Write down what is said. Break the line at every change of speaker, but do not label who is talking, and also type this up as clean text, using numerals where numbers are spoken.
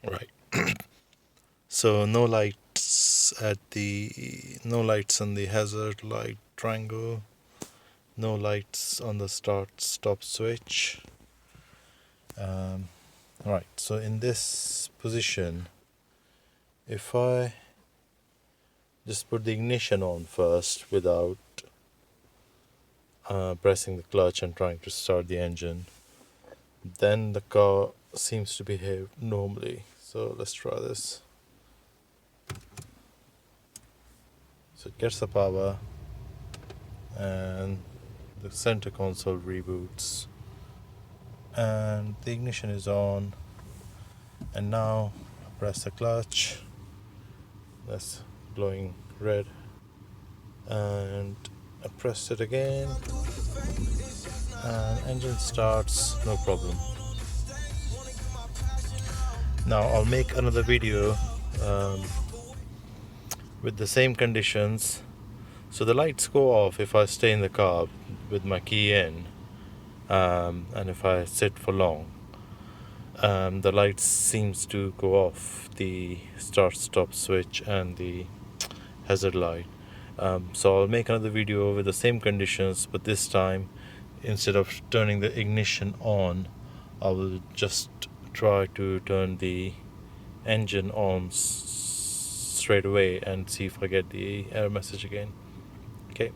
Right. So no lights on the hazard light triangle, no lights on the start stop switch. Right. So in this position, if I just put the ignition on first without pressing the clutch and trying to start the engine, then the car seems to behave normally. So let's try this. So it gets the power and the center console reboots and the ignition is on, and now I press the clutch, that's glowing red, and I press it again and engine starts, no problem. Now I'll make another video um, with the same conditions. So the lights go off if I stay in the car with my key in, and if I sit for long, the lights seems to go off, the start stop switch and the hazard light. So I'll make another video with the same conditions, but this time instead of turning the ignition on, I will just try to turn the engine on straight away and see if I get the error message again. Okay.